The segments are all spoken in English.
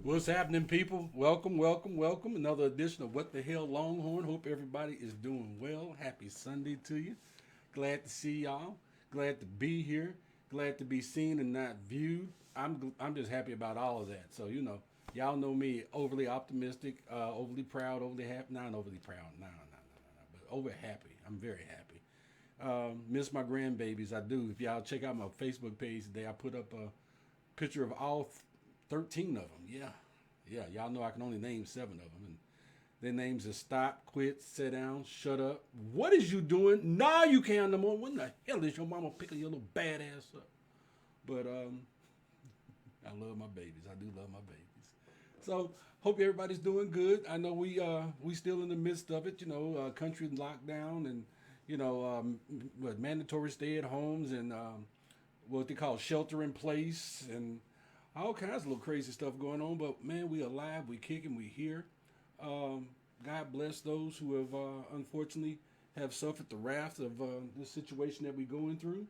What's happening, people? Welcome, welcome, welcome. Another edition of What the Hell Longhorn. Hope everybody is doing well. Happy Sunday to you. Glad to see y'all. Glad to be here. Glad to be seen and not viewed. I'm just happy about all of that. So y'all know me, overly optimistic, overly proud, overly happy. Not overly proud. No, no, no, no, no. But over happy. I'm very happy. Miss my grandbabies. I do. If y'all check out my Facebook page today, I put up a picture of all 13 of them. Yeah. Yeah. Y'all know I can only name 7 of them. And their names is Stop, Quit, Sit Down, Shut Up. What is you doing? Nah, you can't no more. When the hell is your mama picking your little bad ass up? But I love my babies. I do love my babies. So hope everybody's doing good. I know we still in the midst of it. Country lockdown and mandatory stay at homes and what they call shelter in place and all kinds of little crazy stuff going on. But man, we alive, we kicking, we here. God bless those who have unfortunately have suffered the wrath of this situation that we're going through.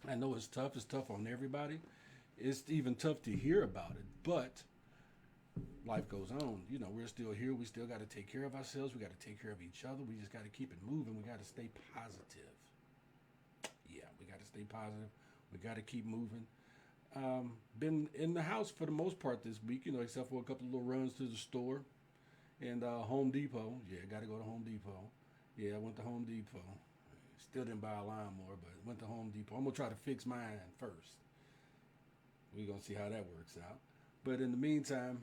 I know it's tough. It's tough on everybody. It's even tough to hear about it, but life goes on. We're still here. We still got to take care of ourselves. We got to take care of each other. We just got to keep it moving. We got to stay positive. Yeah, we got to stay positive. We got to keep moving. Been in the house for the most part this week, except for a couple of little runs to the store and Home Depot. Yeah, got to go to Home Depot. Yeah, I went to Home Depot. Still didn't buy a lawnmower, but went to Home Depot. I'm going to try to fix mine first. We're going to see how that works out. But in the meantime,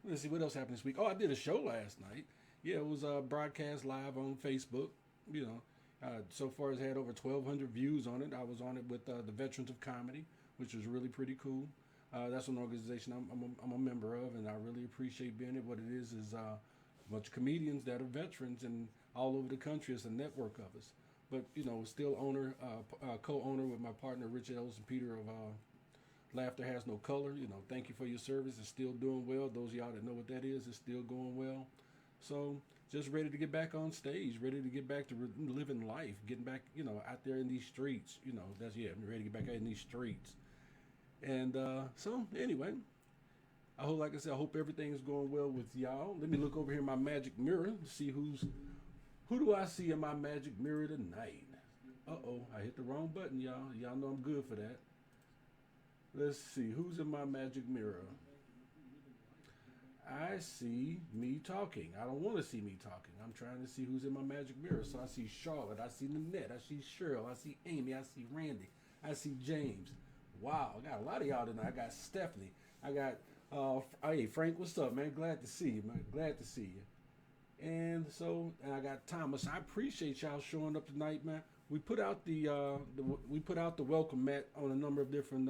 let's see what else happened this week. Oh, I did a show last night. Yeah, it was broadcast live on Facebook. So far it's had over 1,200 views on it. I was on it with the Veterans of Comedy, which was really pretty cool. That's an organization I'm a member of, and I really appreciate being it. What it is a bunch of comedians that are veterans and all over the country. It's a network of us. But, still co-owner with my partner, Richard Ellis Peter of Laughter Has No Color. Thank you for your service. It's still doing well. Those of y'all that know what that is, it's still going well. So just ready to get back on stage, ready to get back to living life, getting back, out there in these streets. I'm ready to get back out in these streets. And so anyway, like I said, I hope everything is going well with y'all. Let me look over here in my magic mirror to see who do I see in my magic mirror tonight. I hit the wrong button, y'all. Y'all know I'm good for that. Let's see, who's in my magic mirror? I see me talking. I don't want to see me talking. I'm trying to see who's in my magic mirror. So I see Charlotte. I see Nanette. I see Cheryl. I see Amy. I see Randy. I see James. Wow, I got a lot of y'all tonight. I got Stephanie. I got, hey, Frank, what's up, man? Glad to see you, man. Glad to see you. And I got Thomas. I appreciate y'all showing up tonight, man. We put out the welcome mat on a number of different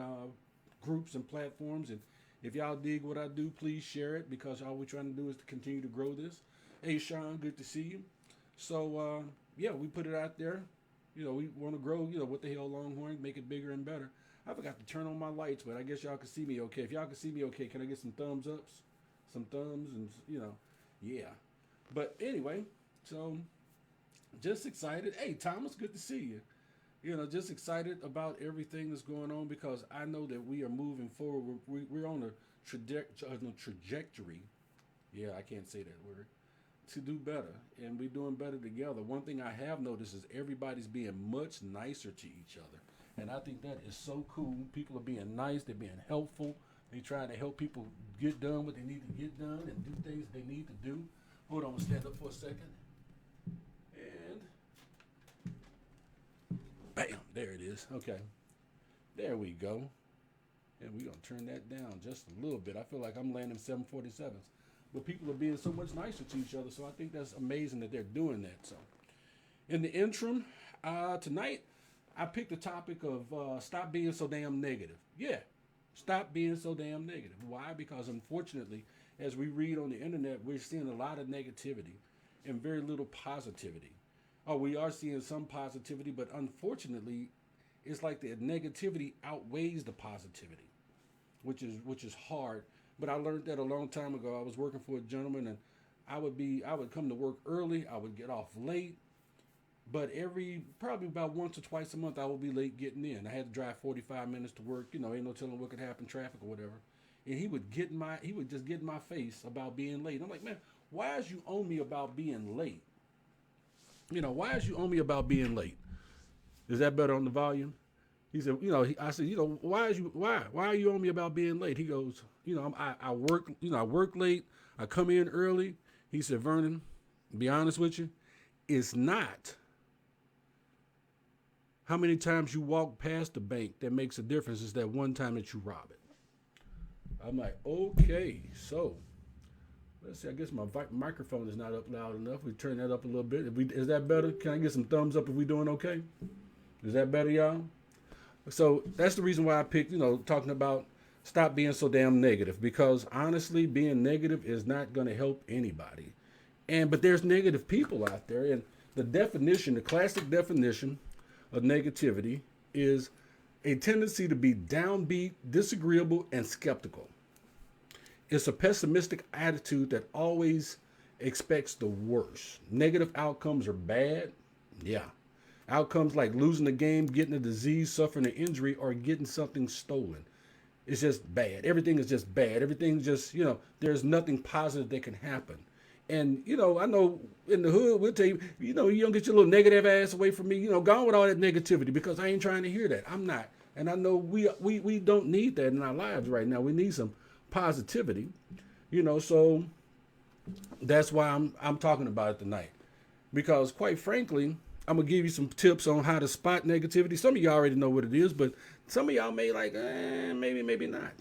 groups and platforms, and if y'all dig what I do, please share it, because all we're trying to do is to continue to grow this. Hey, Sean, good to see you. So we put it out there. We want to grow. What the hell, Longhorn, make it bigger and better. I forgot to turn on my lights, but I guess y'all can see me okay. If y'all can see me okay, can I get some thumbs ups, some thumbs, and yeah. But anyway, so just excited. Hey, Thomas, good to see you. Just excited about everything that's going on, because I know that we are moving forward. We're on a trajectory. Yeah, I can't say that word. To do better, and we're doing better together. One thing I have noticed is everybody's being much nicer to each other, and I think that is so cool. People are being nice. They're being helpful. They're trying to help people get done what they need to get done and do things they need to do. Hold on, I'm gonna stand up for a second. And bam, there it is. Okay, there we go. And we're gonna turn that down just a little bit. I feel like I'm landing 747s. But people are being so much nicer to each other, so I think that's amazing that they're doing that. So, in the interim, tonight, I picked the topic of stop being so damn negative. Yeah, stop being so damn negative. Why? Because unfortunately, as we read on the internet, we're seeing a lot of negativity and very little positivity. Oh, we are seeing some positivity, but unfortunately, it's like the negativity outweighs the positivity, which is hard. But I learned that a long time ago. I was working for a gentleman, and I would come to work early. I would get off late, but probably about once or twice a month, I would be late getting in. I had to drive 45 minutes to work. Ain't no telling what could happen, traffic or whatever. and he would just get in my face about being late. I'm like, man, why is you on me about being late? Why is you on me about being late? Is that better on the volume? He said, I said, why are you on me about being late? He goes, I work, I work late. I come in early. He said, Vernon, to be honest with you, it's not how many times you walk past the bank that makes a difference. It's that one time that you rob it. I'm like, okay, so let's see. I guess my microphone is not up loud enough. We turn that up a little bit. Is that better? Can I get some thumbs up if we're doing okay? Is that better, y'all? So that's the reason why I picked, talking about stop being so damn negative, because honestly, being negative is not going to help anybody. But there's negative people out there, and the classic definition of negativity is a tendency to be downbeat, disagreeable, and skeptical. It's a pessimistic attitude that always expects the worst. Negative outcomes are bad. Yeah. Outcomes like losing a game, getting a disease, suffering an injury, or getting something stolen. It's just bad. Everything is just bad. Everything's just, there's nothing positive that can happen. And, I know in the hood, we'll tell you, you don't get your little negative ass away from me. Gone with all that negativity, because I ain't trying to hear that. I'm not. And I know we don't need that in our lives right now. We need some positivity, so that's why I'm talking about it tonight. Because quite frankly, I'm going to give you some tips on how to spot negativity. Some of y'all already know what it is, but some of y'all may maybe not,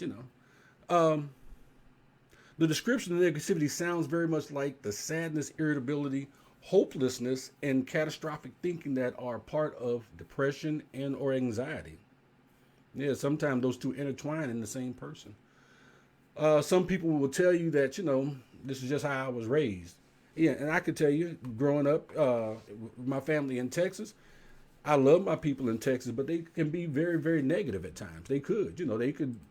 The description of negativity sounds very much like the sadness, irritability, hopelessness, and catastrophic thinking that are part of depression and or anxiety. Yeah, sometimes those two intertwine in the same person. Some people will tell you that, this is just how I was raised. Yeah, and I could tell you, growing up, my family in Texas, I love my people in Texas, but they can be very, very negative at times. They could,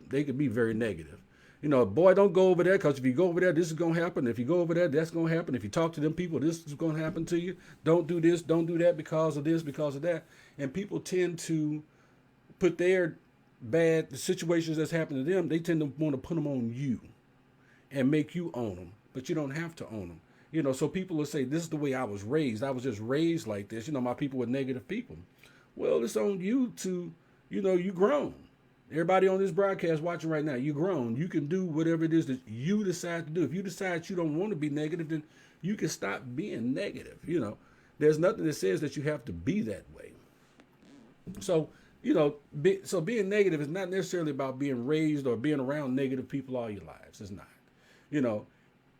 they could be very negative. Boy, don't go over there, because if you go over there, this is going to happen. If you go over there, that's going to happen. If you talk to them people, this is going to happen to you. Don't do this, don't do that because of this, because of that. And people tend to put their the situations that's happening to them, they tend to want to put them on you and make you own them, but you don't have to own them. So people will say, this is the way I was raised. I was just raised like this. My people were negative people. Well, it's on you to, you grown. Everybody on this broadcast watching right now, you grown. You can do whatever it is that you decide to do. If you decide you don't want to be negative, then you can stop being negative. There's nothing that says that you have to be that way. So, so being negative is not necessarily about being raised or being around negative people all your lives. It's not.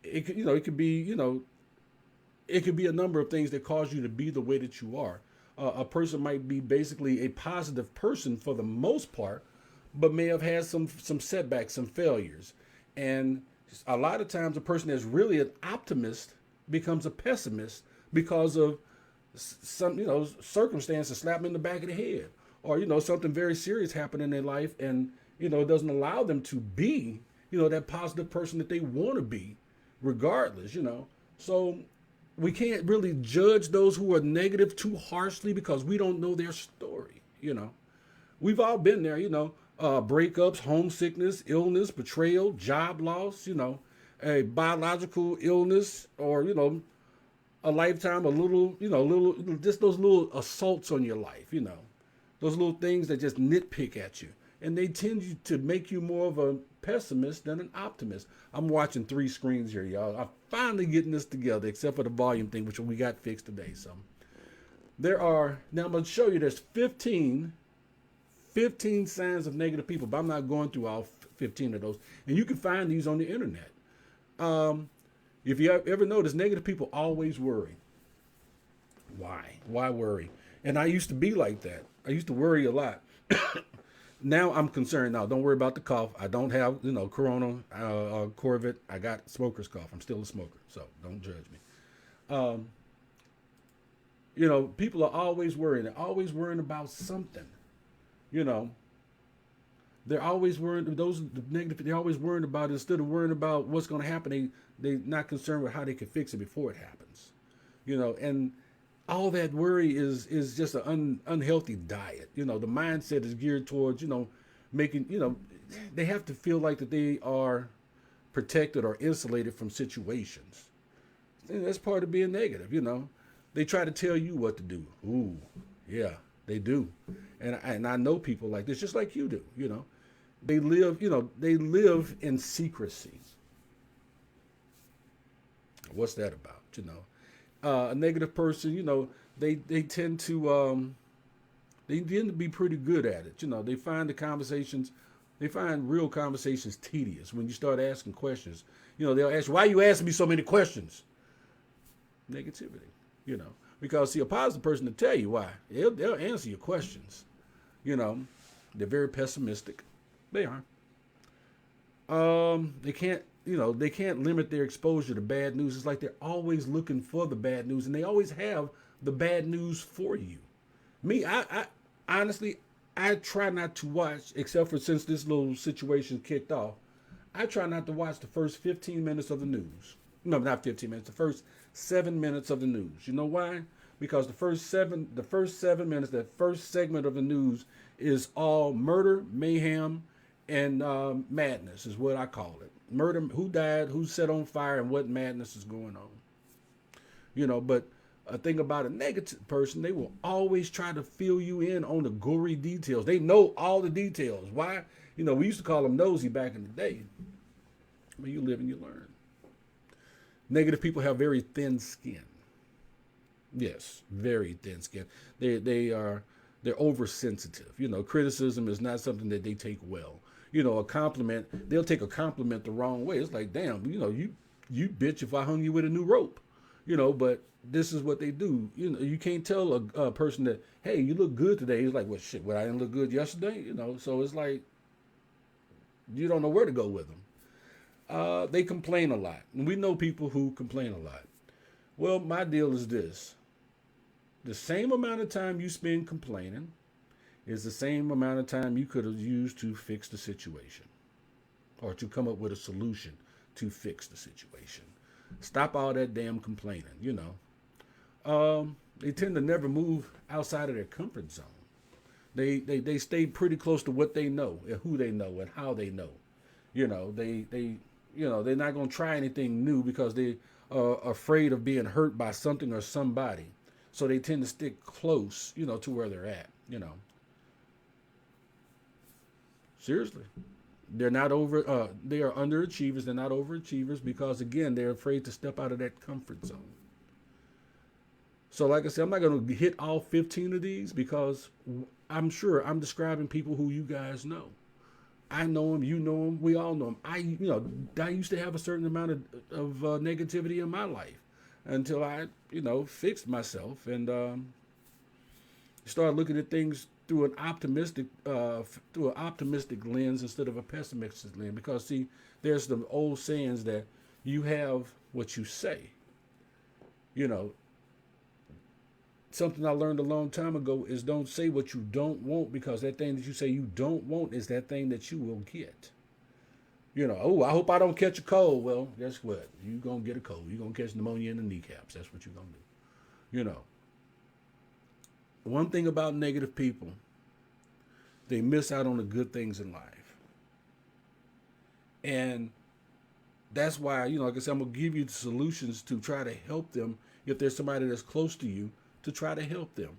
It could be, it could be a number of things that cause you to be the way that you are. A person might be basically a positive person for the most part, but may have had some setbacks, some failures. And a lot of times a person that's really an optimist becomes a pessimist because of some, circumstances slap them in the back of the head, or, something very serious happened in their life, and, it doesn't allow them to be, that positive person that they want to be regardless, So we can't really judge those who are negative too harshly because we don't know their story, We've all been there, breakups, homesickness, illness, betrayal, job loss, a biological illness, or, a lifetime, just those little assaults on your life, those little things that just nitpick at you. And they tend to make you more of a pessimist than an optimist. I'm watching 3 screens here, y'all. I'm finally getting this together, except for the volume thing, which we got fixed today. So now I'm going to show you there's 15 signs of negative people, but I'm not going through all 15 of those. And you can find these on the internet. If you ever notice, negative people always worry. Why? Why worry? And I used to be like that. I used to worry a lot. Now I'm concerned. Now, don't worry about the cough. I don't have, corona, Corvette. I got smoker's cough. I'm still a smoker, so don't judge me. People are always worrying. They're always worrying about something. They're always worried. Those negative. They're always worried about, instead of worrying about what's going to happen, they're not concerned with how they can fix it before it happens. And all that worry is just an unhealthy diet. The mindset is geared towards making, they have to feel like that they are protected or insulated from situations. And that's part of being negative. They try to tell you what to do. Ooh, yeah, they do. And I know people like this, just like you do. They live in secrecy. What's that about? A negative person, they tend to be pretty good at it. They find real conversations tedious when you start asking questions. They'll ask, why are you asking me so many questions? Negativity, because see, a positive person to tell you why. They'll answer your questions. They're very pessimistic. They are. They can't limit their exposure to bad news. It's like they're always looking for the bad news, and they always have the bad news for you. Me, I honestly, I try not to watch, except for since this little situation kicked off, I try not to watch the first 15 minutes of the news. No, not 15 minutes, the first 7 minutes of the news. You know why? Because the first 7 minutes, that first segment of the news is all murder, mayhem, and madness is what I call it. Murder, who died, who's set on fire, and what madness is going on. But a thing about a negative person, they will always try to fill you in on the gory details. They know all the details. Why? We used to call them nosy back in the day. But you live and you learn. Negative people have very thin skin. Yes, very thin skin. They're oversensitive. Criticism is not something that they take well. A compliment, they'll take a compliment the wrong way. It's like, damn, you bitch if I hung you with a new rope. But this is what they do. You can't tell a person that, hey, you look good today. He's like, well, shit, I didn't look good yesterday. So it's like, you don't know where to go with them. They complain a lot. And we know people who complain a lot. Well, my deal is this. The same amount of time you spend complaining is the same amount of time you could have used to fix the situation or to come up with a solution to fix the situation. Stop all that damn complaining, They tend to never move outside of their comfort zone. They stay pretty close to what they know and who they know and how they know. They're not going to try anything new because they are afraid of being hurt by something or somebody. So they tend to stick close, to where they're at, Seriously. They're not they are underachievers. They're not overachievers because, again, they're afraid to step out of that comfort zone. So like I said, I'm not going to hit all 15 of these because I'm sure I'm describing people who you guys know. I know them, you know them, we all know them. I used to have a certain amount of negativity in my life until I, fixed myself and started looking at things through an optimistic lens instead of a pessimistic lens. Because see, there's the old sayings that you have what you say. Something I learned a long time ago is don't say what you don't want, because that thing that you say you don't want is that thing that you will get. I hope I don't catch a cold. Well, guess what? You're going to get a cold. You're going to catch pneumonia in the kneecaps. That's what you're going to do. One thing about negative people, they miss out on the good things in life. And that's why, like I said, I'm going to give you the solutions to try to help them if there's somebody that's close to you, to try to help them.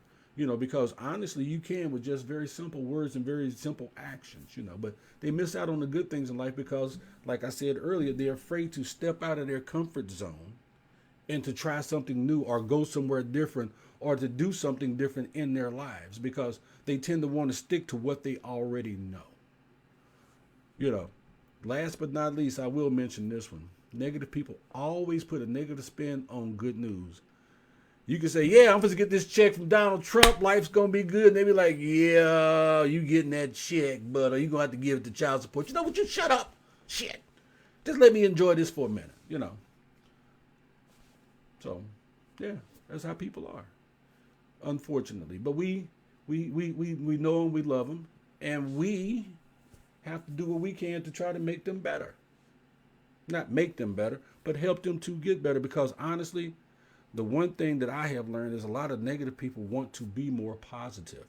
Because honestly, you can with just very simple words and very simple actions, but they miss out on the good things in life because, like I said earlier, they're afraid to step out of their comfort zone and to try something new or go somewhere different or to do something different in their lives because they tend to want to stick to what they already know. Last but not least, I will mention this one. Negative people always put a negative spin on good news. You can say, yeah, I'm supposed to get this check from Donald Trump. Life's going to be good. And they be like, yeah, you getting that check, but you're going to have to give it to child support. You know what? You shut up. Shit. Just let me enjoy this for a minute, So, yeah, that's how people are, unfortunately. But we know them, we love them, and we have to do what we can to try to make them better. Not make them better, but help them to get better because, honestly, the one thing that I have learned is a lot of negative people want to be more positive.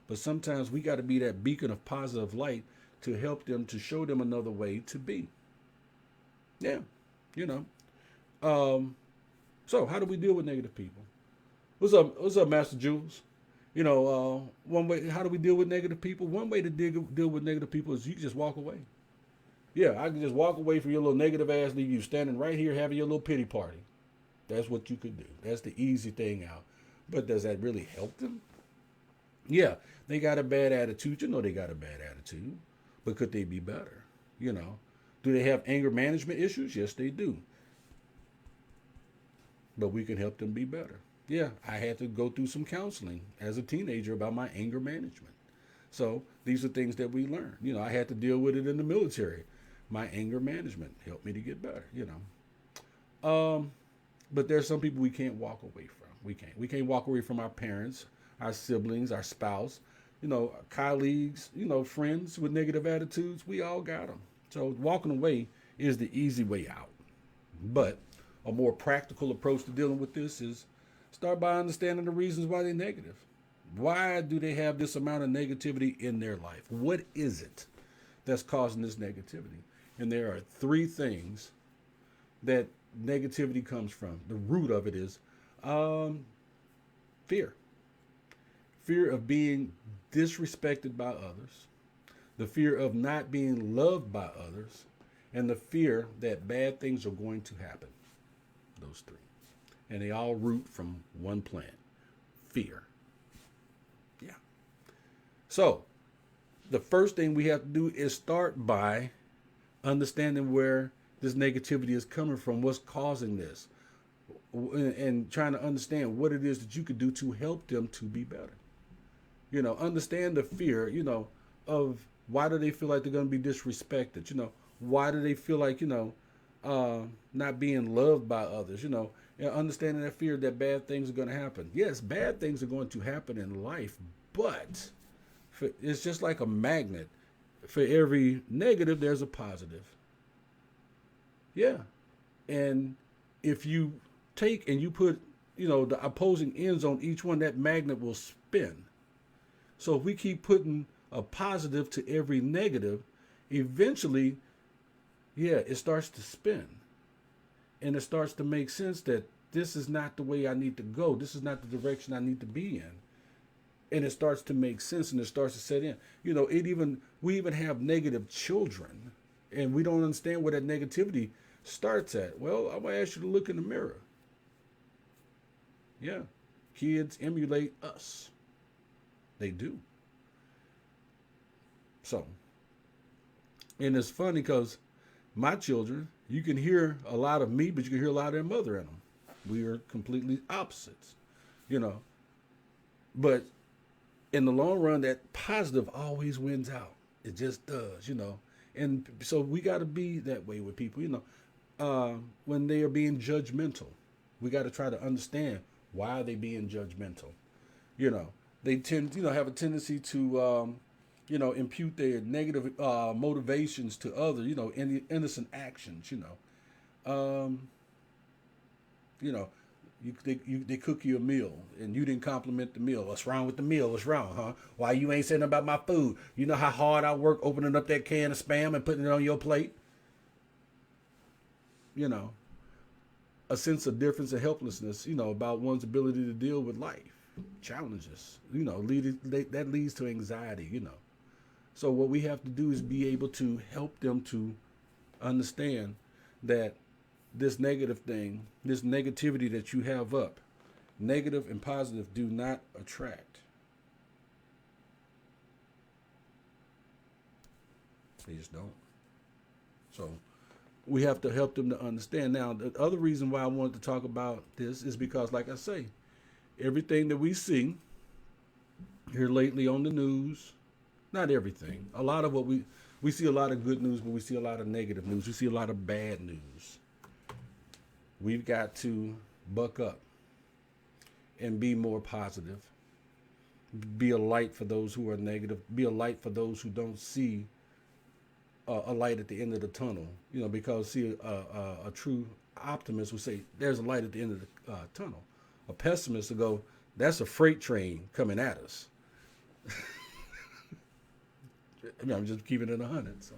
But sometimes we got to be that beacon of positive light to help them, to show them another way to be. Yeah, you know. Um, so how do we deal with negative people? What's up, Master Jules? One way. How do we deal with negative people? One way to deal with negative people is you can just walk away. Yeah, I can just walk away from your little negative ass, leave you standing right here having your little pity party. That's what you could do. That's the easy thing out. But does that really help them? Yeah, they got a bad attitude. You know they got a bad attitude. But could they be better? You know, do they have anger management issues? Yes, they do. But we can help them be better. Yeah, I had to go through some counseling as a teenager about my anger management. So these are things that we learn. I had to deal with it in the military. My anger management helped me to get better. But there's some people we can't walk away from. We can't walk away from our parents, our siblings, our spouse, colleagues, friends with negative attitudes. We all got them. So walking away is the easy way out. But a more practical approach to dealing with this is start by understanding the reasons why they're negative. Why do they have this amount of negativity in their life? What is it that's causing this negativity? And there are three things that negativity comes from. The root of it is fear. Fear of being disrespected by others, the fear of not being loved by others, and the fear that bad things are going to happen. Those three. And they all root from one plant, fear. Yeah. So the first thing we have to do is start by understanding where this negativity is coming from, what's causing this, and trying to understand what it is that you could do to help them to be better. Understand the fear, of why do they feel like they're going to be disrespected? Why do they feel like, not being loved by others, and understanding that fear that bad things are going to happen. Yes, bad things are going to happen in life, but it's just like a magnet. For every negative, there's a positive. Yeah. And if you take and you put, the opposing ends on each one, that magnet will spin. So if we keep putting a positive to every negative, eventually, it starts to spin. And it starts to make sense that this is not the way I need to go. This is not the direction I need to be in. And it starts to make sense and it starts to set in. We even have negative children and we don't understand where that negativity starts at. Well, I'm going to ask you to look in the mirror. Yeah. Kids emulate us. They do. So, and it's funny because my children, you can hear a lot of me, but you can hear a lot of their mother in them. We are completely opposites, But in the long run, that positive always wins out. It just does, And so we got to be that way with people, when they are being judgmental. We got to try to understand why they being judgmental. They tend, have a tendency to, impute their negative motivations to others, innocent actions, they cook you a meal and you didn't compliment the meal. What's wrong with the meal? What's wrong, huh? Why you ain't saying about my food? You know how hard I work opening up that can of Spam and putting it on your plate? A sense of difference and helplessness, about one's ability to deal with life, challenges, that leads to anxiety, So what we have to do is be able to help them to understand that this negative thing, this negativity that you have up, negative and positive do not attract. They just don't. So we have to help them to understand. Now, the other reason why I wanted to talk about this is because, like I say, everything that we see here lately on the news, not everything, a lot of what we see a lot of good news, but we see a lot of negative news. We see a lot of bad news. We've got to buck up and be more positive. Be a light for those who are negative. Be a light for those who don't see a light at the end of the tunnel. Because a true optimist would say, there's a light at the end of the tunnel. A pessimist would go, that's a freight train coming at us. I'm just keeping it 100. So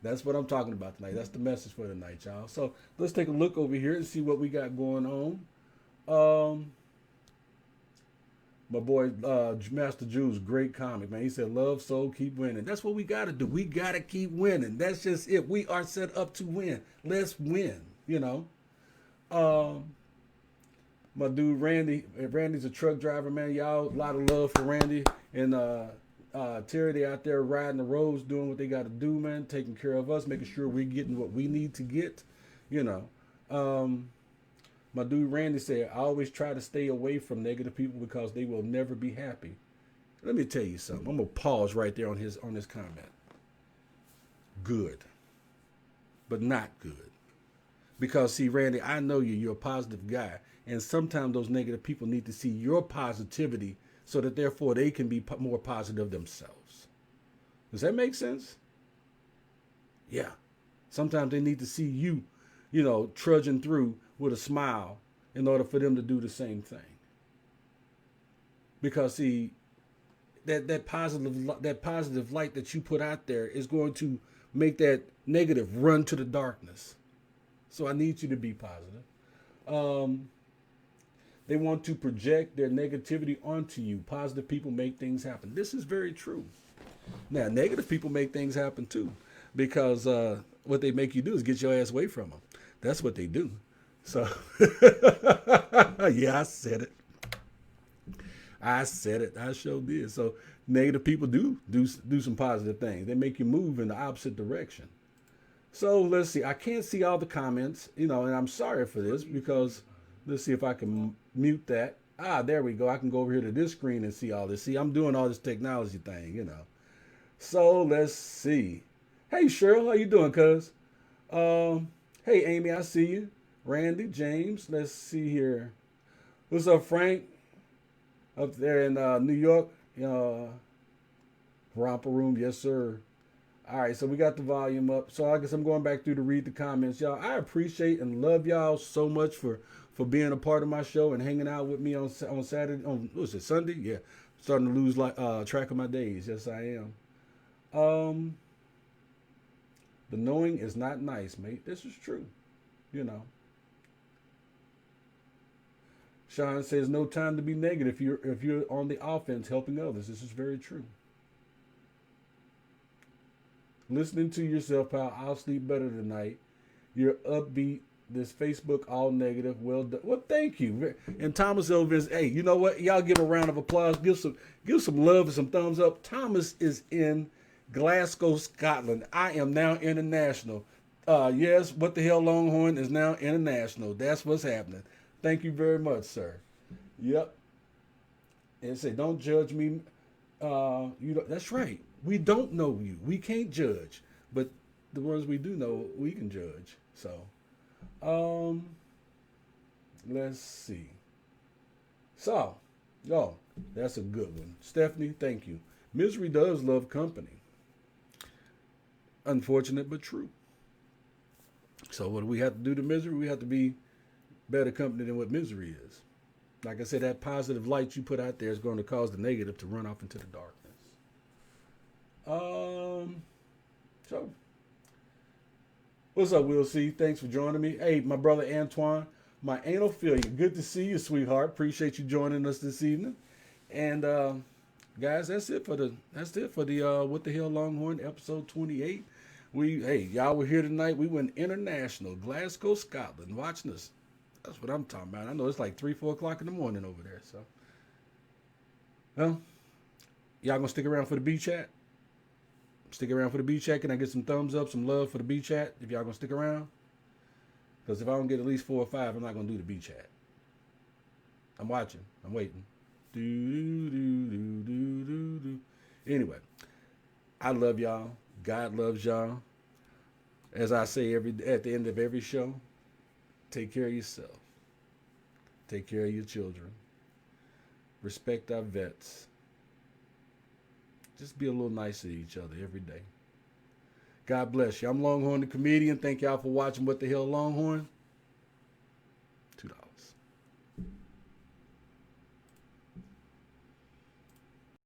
that's what I'm talking about tonight. That's the message for tonight, y'all. So let's take a look over here and see what we got going on. My boy Master Jules, great comic, man. He said, "Love, soul, keep winning." That's what we got to do. We got to keep winning. That's just it. We are set up to win. Let's win. You know. My dude Randy. Randy's a truck driver, man. Y'all, a lot of love for Randy and Terry. They out there riding the roads, doing what they got to do, man. Taking care of us, making sure we're getting what we need to get. You know. My dude Randy said, "I always try to stay away from negative people because they will never be happy." Let me tell you something. I'm gonna pause right there on his comment. Good, but not good. Because see, Randy, I know you. You're a positive guy, and sometimes those negative people need to see your positivity so that therefore they can be more positive themselves. Does that make sense? Yeah. Sometimes they need to see you, trudging through with a smile in order for them to do the same thing. Because see, that positive light that you put out there is going to make that negative run to the darkness. So I need you to be positive. They want to project their negativity onto you. Positive people make things happen. This is very true. Now, negative people make things happen too, because what they make you do is get your ass away from them. That's what they do. So, yeah, I said it. I sure did. So negative people do some positive things. They make you move in the opposite direction. So let's see. I can't see all the comments, and I'm sorry for this because let's see if I can mute that. There we go. I can go over here to this screen and see all this. See, I'm doing all this technology thing, So let's see. Hey, Cheryl, how you doing, cuz? Hey, Amy, I see you. Randy, James, let's see here. What's up, Frank? Up there in New York, romper room, yes, sir. All right, so we got the volume up. So I guess I'm going back through to read the comments. Y'all, I appreciate and love y'all so much for being a part of my show and hanging out with me on Saturday, what was it, Sunday? Yeah, starting to lose track of my days. Yes, I am. The knowing is not nice, mate. This is true, Sean says, "No time to be negative if you're on the offense helping others." This is very true. Listening to yourself, pal. I'll sleep better tonight. You're upbeat. This Facebook all negative. Well done. Well, thank you. And Thomas Elvis, hey, you know what? Y'all give a round of applause. Give some love and some thumbs up. Thomas is in Glasgow, Scotland. I am now international. Yes, What the Hell Longhorn is now international. That's what's happening. Thank you very much, sir. Yep. And say, don't judge me. That's right. We don't know you. We can't judge. But the ones we do know, we can judge. So, let's see. So, that's a good one. Stephanie, thank you. Misery does love company. Unfortunate, but true. So what do we have to do to misery? We have to be better company than what misery is. Like I said, that positive light you put out there is going to cause the negative to run off into the darkness. So, what's up, Will C? Thanks for joining me. Hey, my brother Antoine, my anal failure. Good to see you, sweetheart. Appreciate you joining us this evening. And guys, that's it for the What the Hell Longhorn episode 28. Y'all were here tonight. We went international, Glasgow, Scotland, watching us. That's what I'm talking about. I know it's like 3-4 o'clock in the morning over there. So, well, y'all gonna stick around for the B chat? Stick around for the B chat. Can I get some thumbs up, some love for the B chat if y'all gonna stick around? Because if I don't get at least 4 or 5, I'm not gonna do the B chat. I'm watching. I'm waiting. Anyway, I love y'all. God loves y'all. As I say at the end of every show, take care of yourself. Take care of your children. Respect our vets. Just be a little nicer to each other every day. God bless you. I'm Longhorn the Comedian. Thank y'all for watching What the Hell Longhorn.